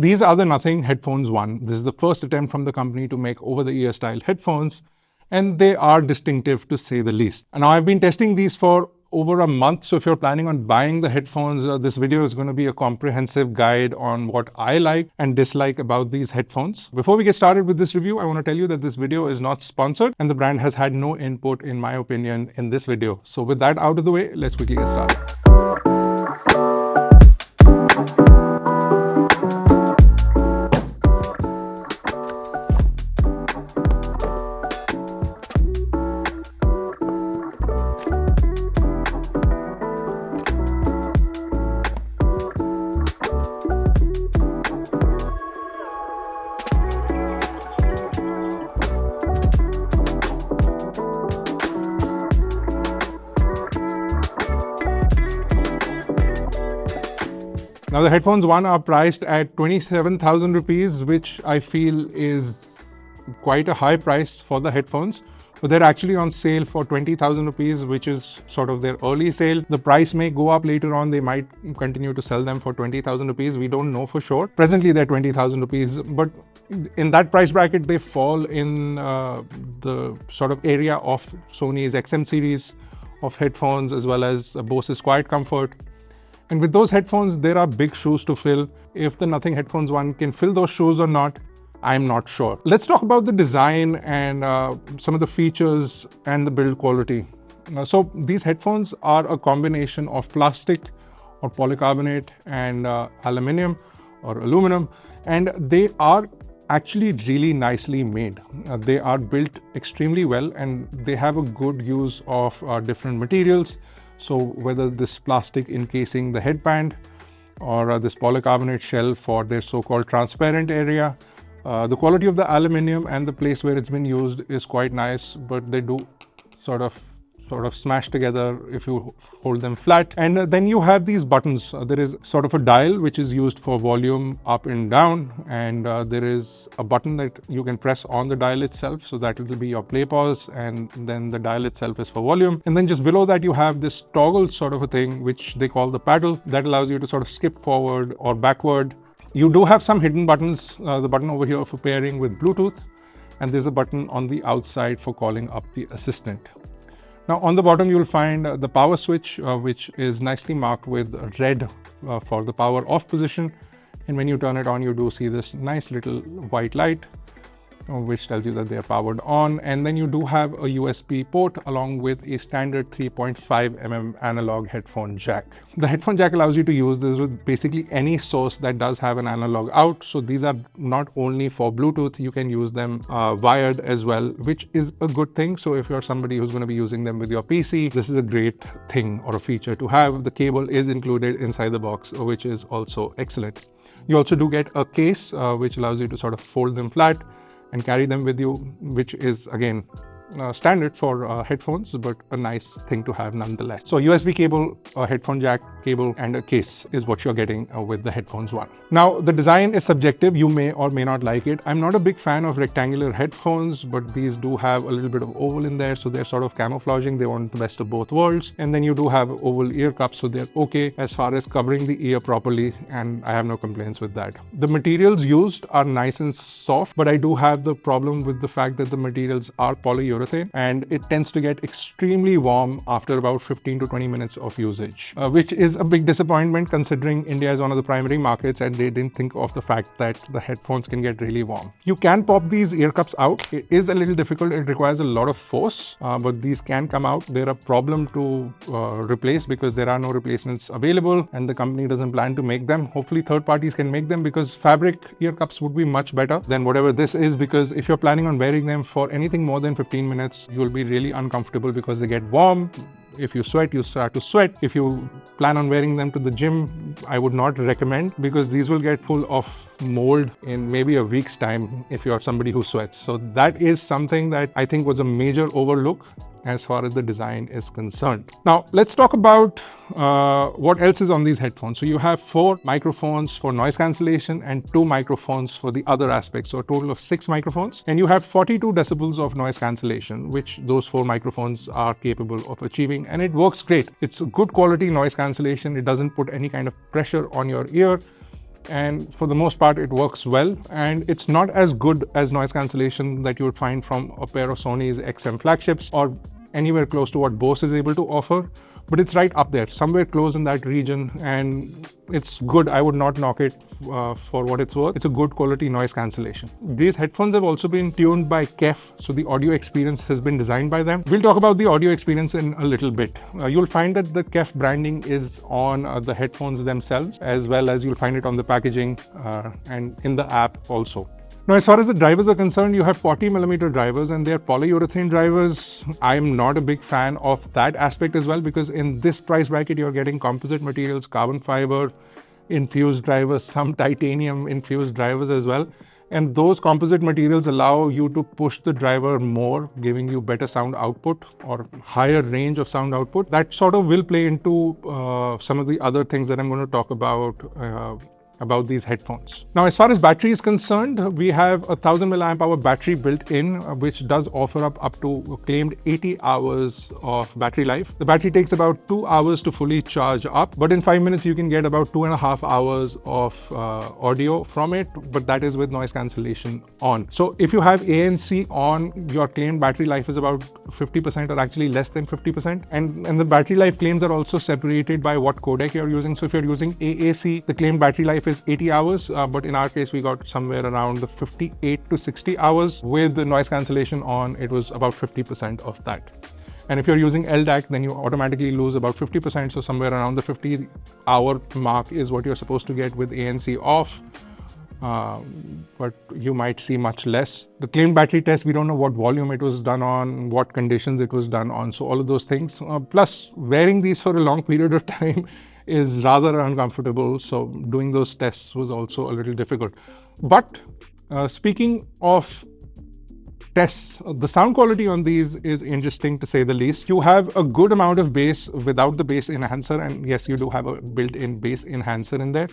These are the Nothing Headphones 1. This is the first attempt from the company to make over-the-ear style headphones, and they are distinctive to say the least. And now I've been testing these for over a month, so if you're planning on buying the headphones, this video is going to be a comprehensive guide on what I like and dislike about these headphones. Before we get started with this review, I want to tell you that this video is not sponsored and the brand has had no input, in my opinion, in this video. So with that out of the way, let's quickly get started. Now the headphones 1 are priced at 27,000 rupees, which I feel is quite a high price for the headphones. But they're actually on sale for 20,000 rupees, which is sort of their early sale. The price may go up later on. They might continue to sell them for 20,000 rupees. We don't know for sure. Presently, they're 20,000 rupees, but in that price bracket, they fall in the sort of area of Sony's XM series of headphones, as well as Bose's Quiet Comfort. And with those headphones, there are big shoes to fill. If the Nothing Headphones 1 can fill those shoes or not, I'm not sure. Let's talk about the design and some of the features and the build quality. So these headphones are a combination of plastic or polycarbonate and aluminium or aluminum, and they are actually really nicely made. They are built extremely well and they have a good use of different materials. So whether this plastic encasing the headband or this polycarbonate shell for their so-called transparent area, the quality of the aluminium and the place where it's been used is quite nice, but they do sort of smash together if you hold them flat. And then you have these buttons. There is sort of a dial which is used for volume up and down, and there is a button that you can press on the dial itself, so that will be your play pause, and then the dial itself is for volume. And then just below that you have this toggle sort of a thing which they call the paddle, that allows you to sort of skip forward or backward. You do have some hidden buttons, the button over here for pairing with Bluetooth, and there's a button on the outside for calling up the assistant. Now on the bottom you'll find the power switch, which is nicely marked with red for the power off position, and when you turn it on you do see this nice little white light which tells you that they are powered on. And then you do have a USB port along with a standard 3.5mm analog headphone jack. The headphone jack allows you to use this with basically any source that does have an analog out. So these are not only for Bluetooth, you can use them wired as well, which is a good thing. So if you're somebody who's going to be using them with your PC, this is a great thing or a feature to have. The cable is included inside the box, which is also excellent. You also do get a case which allows you to sort of fold them flat and carry them with you, which is again standard for headphones, but a nice thing to have nonetheless. So USB cable, a headphone jack cable, and a case is what you're getting with the headphones 1. Now the design is subjective. You may or may not like it. I'm not a big fan of rectangular headphones, but these do have a little bit of oval in there, so they're sort of camouflaging. They want the best of both worlds. And then you do have oval ear cups, so they're okay as far as covering the ear properly, and I have no complaints with that. The materials used are nice and soft, but I do have the problem with the fact that the materials are polyurethane, and it tends to get extremely warm after about 15 to 20 minutes of usage, which is a big disappointment considering India is one of the primary markets and they didn't think of the fact that the headphones can get really warm. You can pop these ear cups out. It is a little difficult. It requires a lot of force, but these can come out. They're a problem to replace because there are no replacements available and the company doesn't plan to make them. Hopefully third parties can make them, because fabric ear cups would be much better than whatever this is, because if you're planning on wearing them for anything more than 15 minutes, you'll be really uncomfortable because they get warm. If you sweat, you start to sweat. If you plan on wearing them to the gym, I would not recommend, because these will get full of mold in maybe a week's time if you're somebody who sweats. So that is something that I think was a major overlook as far as the design is concerned. Now let's talk about what else is on these headphones. So you have 4 microphones for noise cancellation and 2 microphones for the other aspects, so a total of 6 microphones, and you have 42 decibels of noise cancellation, which those 4 microphones are capable of achieving, and it works great. It's a good quality noise cancellation. It doesn't put any kind of pressure on your ear. And for the most part, it works well. And it's not as good as noise cancellation that you would find from a pair of Sony's XM flagships or anywhere close to what Bose is able to offer. But it's right up there, somewhere close in that region, and it's good. I would not knock it for what it's worth. It's a good quality noise cancellation. These headphones have also been tuned by KEF, so the audio experience has been designed by them. We'll talk about the audio experience in a little bit. You'll find that the KEF branding is on the headphones themselves, as well as you'll find it on the packaging and in the app also. Now, as far as the drivers are concerned, you have 40mm drivers and they're polyurethane drivers. I'm not a big fan of that aspect as well, because in this price bracket, you're getting composite materials, carbon fiber infused drivers, some titanium infused drivers as well. And those composite materials allow you to push the driver more, giving you better sound output or higher range of sound output. That sort of will play into some of the other things that I'm going to talk about these headphones. Now, as far as battery is concerned, we have a 1000 mAh battery built in, which does offer up to a claimed 80 hours of battery life. The battery takes about 2 hours to fully charge up, but in 5 minutes you can get about 2.5 hours of audio from it, but that is with noise cancellation on. So if you have ANC on, your claimed battery life is about 50% or actually less than 50%. And the battery life claims are also separated by what codec you're using. So if you're using AAC, the claimed battery life is 80 hours, but in our case, we got somewhere around the 58 to 60 hours. With the noise cancellation on, it was about 50% of that. And if you're using LDAC, then you automatically lose about 50%. So somewhere around the 50-hour mark is what you're supposed to get with ANC off. But you might see much less. The claimed battery test, we don't know what volume it was done on, what conditions it was done on. So all of those things. Plus, wearing these for a long period of time is rather uncomfortable. So doing those tests was also a little difficult. But speaking of tests, the sound quality on these is interesting to say the least. You have a good amount of bass without the bass enhancer, and yes, you do have a built-in bass enhancer in there.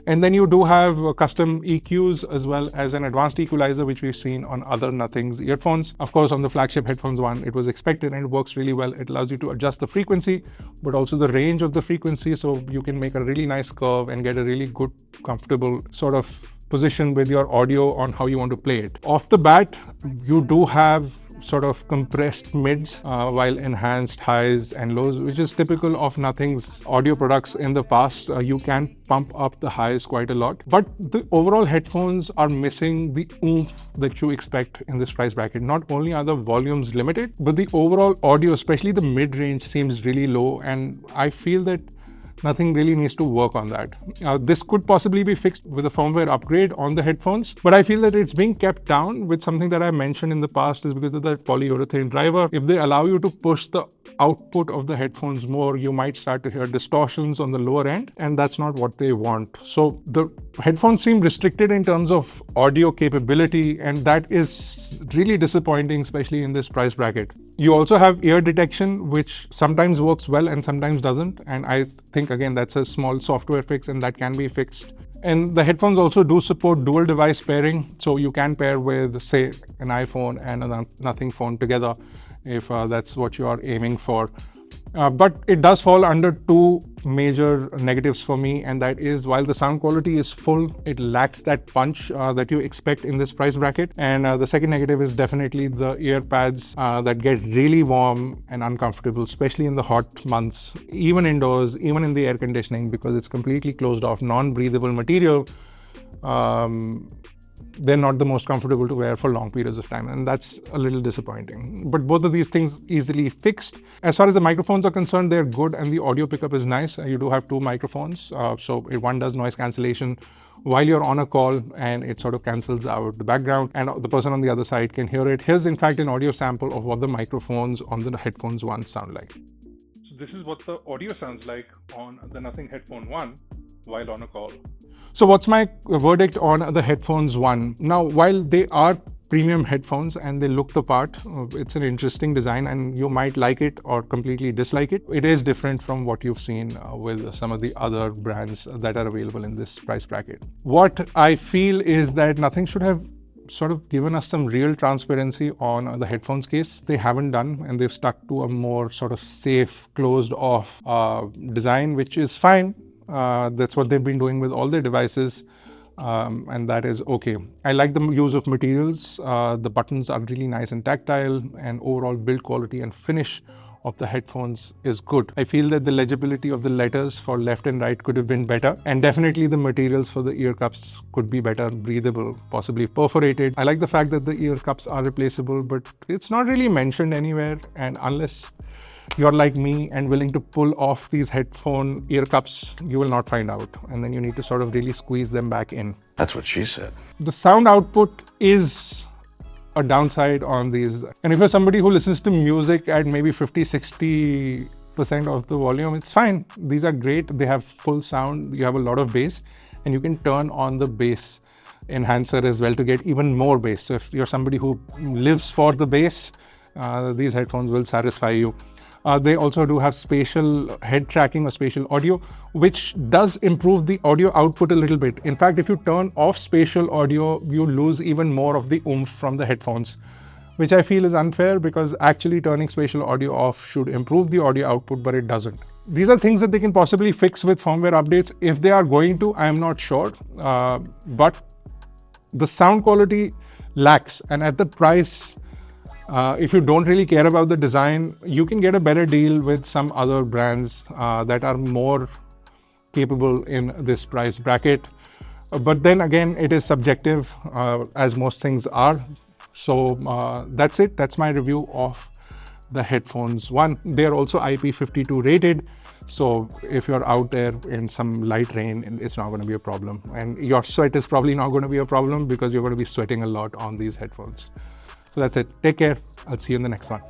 And then you do have custom EQs as well as an advanced equalizer, which we've seen on other Nothing's earphones. Of course, on the Flagship headphones one, it was expected and it works really well. It allows you to adjust the frequency, but also the range of the frequency, so you can make a really nice curve and get a really good, comfortable sort of position with your audio on how you want to play it. Off the bat, you do have sort of compressed mids while enhanced highs and lows, which is typical of Nothing's audio products in the past. You can pump up the highs quite a lot, but the overall headphones are missing the oomph that you expect in this price bracket. Not only are the volumes limited, but the overall audio, especially the mid-range, seems really low, and I feel that Nothing really needs to work on that. This could possibly be fixed with a firmware upgrade on the headphones, but I feel that it's being kept down with something that I mentioned in the past is because of the polyurethane driver. If they allow you to push the output of the headphones more, you might start to hear distortions on the lower end, and that's not what they want. So the headphones seem restricted in terms of audio capability, and that is really disappointing, especially in this price bracket. You also have ear detection, which sometimes works well and sometimes doesn't. And I think, again, that's a small software fix and that can be fixed. And the headphones also do support dual device pairing. So you can pair with, say, an iPhone and a Nothing phone together if that's what you are aiming for. But it does fall under two major negatives for me, and that is, while the sound quality is full, it lacks that punch that you expect in this price bracket. And the second negative is definitely the ear pads that get really warm and uncomfortable, especially in the hot months, even indoors, even in the air conditioning, because it's completely closed off, non-breathable material. They're not the most comfortable to wear for long periods of time, and that's a little disappointing. But both of these things easily fixed. As far as the microphones are concerned, they're good and the audio pickup is nice. You do have two microphones, so one does noise cancellation while you're on a call, and it sort of cancels out the background, and the person on the other side can hear it. Here's in fact an audio sample of what the microphones on the headphones one sound like. So this is what the audio sounds like on the Nothing Headphone 1 while on a call. So what's my verdict on the headphones one? Now, while they are premium headphones and they look the part, it's an interesting design and you might like it or completely dislike it. It is different from what you've seen with some of the other brands that are available in this price bracket. What I feel is that Nothing should have sort of given us some real transparency on the headphones case. They haven't done, and they've stuck to a more sort of safe, closed off design, which is fine. That's what they've been doing with all their devices. and that is okay. I like the use of materials. The buttons are really nice and tactile, and overall build quality and finish of the headphones is good. I feel that the legibility of the letters for left and right could have been better, and definitely the materials for the ear cups could be better, breathable, possibly perforated. I like the fact that the ear cups are replaceable, but it's not really mentioned anywhere, and unless you're like me and willing to pull off these headphone ear cups, you will not find out, and then you need to sort of really squeeze them back in. That's what she said. The sound output is a downside on these, and if you're somebody who listens to music at maybe 50-60% of the volume, it's fine. These are great. They have full sound, you have a lot of bass, and you can turn on the bass enhancer as well to get even more bass. So if you're somebody who lives for the bass, these headphones will satisfy you. They also do have spatial head tracking or spatial audio, which does improve the audio output a little bit. In fact, if you turn off spatial audio, you lose even more of the oomph from the headphones, which I feel is unfair, because actually turning spatial audio off should improve the audio output, but it doesn't. These are things that they can possibly fix with firmware updates. If they are going to, I'm not sure, but the sound quality lacks, and at the price, if you don't really care about the design, you can get a better deal with some other brands that are more capable in this price bracket. But then again, it is subjective, as most things are. So that's it. That's my review of the headphones one. They're also IP52 rated. So if you're out there in some light rain, it's not going to be a problem. And your sweat is probably not going to be a problem, because you're going to be sweating a lot on these headphones. So that's it. Take care. I'll see you in the next one.